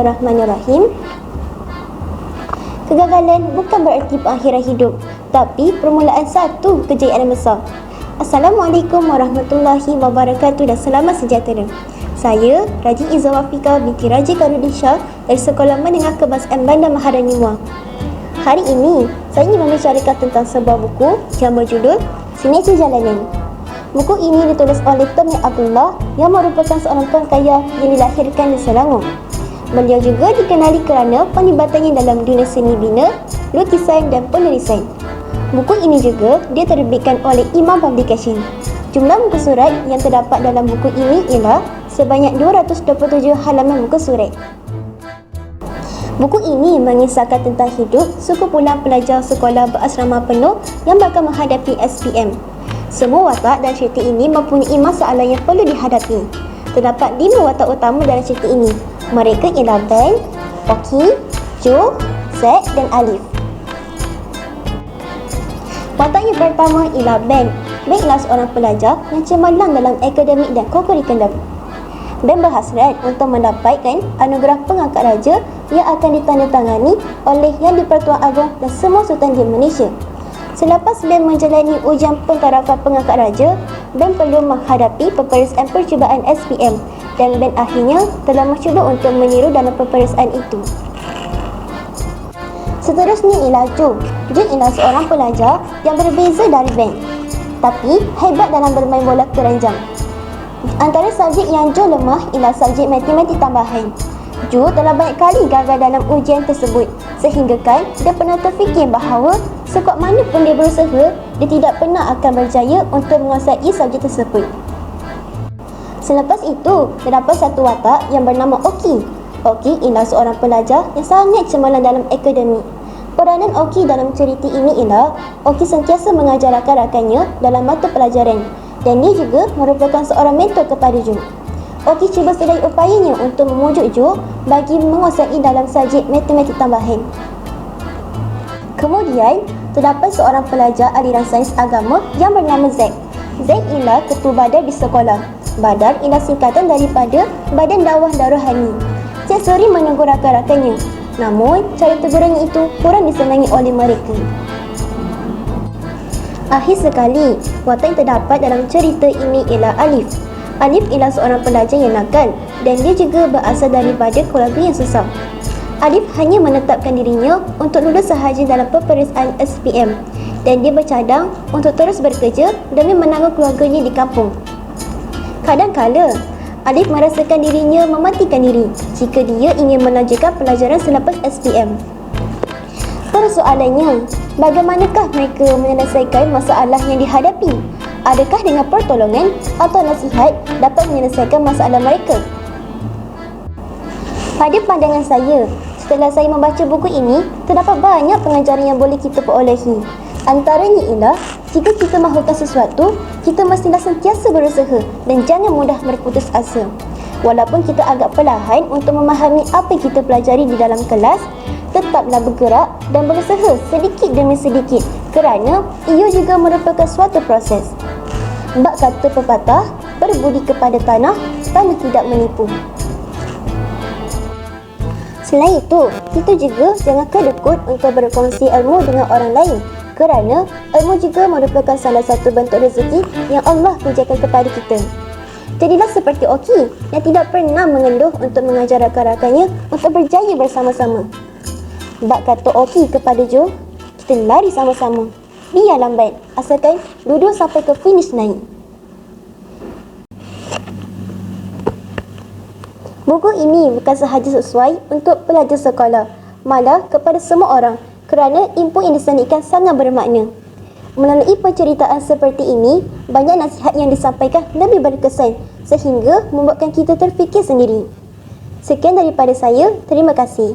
Bismillahirrahmanirrahim. Kegagalan bukan bererti pengakhiran hidup, tapi permulaan satu kejayaan yang besar. Assalamualaikum warahmatullahi wabarakatuh dan selamat sejahtera. Saya Raji Izzah Wafika binti Raji Karudin Shah dari Sekolah Menengah Kebangsaan Bandar Maharani Muar. Hari ini, saya ingin membicarakan tentang sebuah buku yang berjudul Signature Jalanan. Buku ini ditulis oleh Tommy Abdullah yang merupakan seorang tuan kaya yang dilahirkan di Selangor. Beliau juga dikenali kerana penglibatannya dalam dunia seni bina, lukisan dan penulisan. Buku ini juga diterbitkan oleh Imam Publication. Jumlah muka surat yang terdapat dalam buku ini ialah sebanyak 227 halaman muka surat. Buku ini mengisahkan tentang hidup suku pulang pelajar sekolah berasrama penuh yang bakal menghadapi SPM. Semua watak dan cerita ini mempunyai masalah yang perlu dihadapi. Terdapat 5 watak utama dalam cerita ini. Mereka ialah Ben, Oki, Jo, Zack dan Alif. Watak yang pertama ialah Ben. Ben ialah seorang pelajar yang cemerlang dalam akademik dan kokurikulum. Ben berhasrat untuk mendapatkan anugerah pengangkat raja yang akan ditandatangani oleh Yang di-Pertuan Agong dan semua sultan di Malaysia. Selepas Ben menjalani ujian pentarafan pengangkat raja, Ben perlu menghadapi peperiksaan percubaan SPM dan Ben akhirnya telah mencuba untuk meniru dalam peperiksaan itu. Seterusnya ialah Jo. Jo ialah seorang pelajar yang berbeza dari Ben, tapi hebat dalam bermain bola keranjang. Antara subjek yang Jo lemah ialah subjek matematik tambahan. Jo telah banyak kali gagal dalam ujian tersebut, sehinggakan dia pernah terfikir bahawa sekuat mana pun dia berusaha, dia tidak pernah akan berjaya untuk menguasai subjek tersebut. Selepas itu, terdapat satu watak yang bernama Oki. Oki ialah seorang pelajar yang sangat cemerlang dalam akademik. Peranan Oki dalam cerita ini ialah Oki sentiasa mengajar rakan-rakannya dalam mata pelajaran dan dia juga merupakan seorang mentor kepada Jo. Oki cuba sedaya upayanya untuk memujuk Jo bagi menguasai dalam subjek matematik tambahan. Kemudian, terdapat seorang pelajar aliran sains agama yang bernama Zack. Zack ialah ketua badar di sekolah. Badar ialah singkatan daripada Badan Dakwah dan Rohani. Zack sering menegur rakan-rakannya, namun cara tegurannya itu kurang disenangi oleh mereka. Akhir sekali, watak yang terdapat dalam cerita ini ialah Alif. Alif ialah seorang pelajar yang nakal dan dia juga berasal daripada keluarga yang susah. Alif hanya menetapkan dirinya untuk lulus sahaja dalam peperiksaan SPM dan dia bercadang untuk terus bekerja demi menanggung keluarganya di kampung. Kadang-kala, Alif merasakan dirinya mematikan diri jika dia ingin melanjutkan pelajaran selepas SPM. Persoalannya, bagaimanakah mereka menyelesaikan masalah yang dihadapi? Adakah dengan pertolongan atau nasihat dapat menyelesaikan masalah mereka? Pada pandangan saya, setelah saya membaca buku ini, terdapat banyak pengajaran yang boleh kita perolehi. Antaranya ialah, jika kita mahukan sesuatu, kita mestilah sentiasa berusaha dan jangan mudah berputus asa. Walaupun kita agak perlahan untuk memahami apa yang kita pelajari di dalam kelas, tetaplah bergerak dan berusaha sedikit demi sedikit kerana ia juga merupakan suatu proses. Bak kata pepatah, berbudi kepada tanah, tanah tidak menipu. Selain itu, kita juga jangan kedekut untuk berkongsi ilmu dengan orang lain kerana ilmu juga merupakan salah satu bentuk rezeki yang Allah kurniakan kepada kita. Jadilah seperti Oki yang tidak pernah mengeluh untuk mengajar rakan-rakannya untuk berjaya bersama-sama. Bak kata Oki kepada Jo, kita lari sama-sama. Biar lambat, asalkan duduk sampai ke finish naik. Buku ini bukan sahaja sesuai untuk pelajar sekolah, malah kepada semua orang kerana input yang disendikkan sangat bermakna. Melalui penceritaan seperti ini, banyak nasihat yang disampaikan lebih berkesan sehingga membuatkan kita terfikir sendiri. Sekian daripada saya, terima kasih.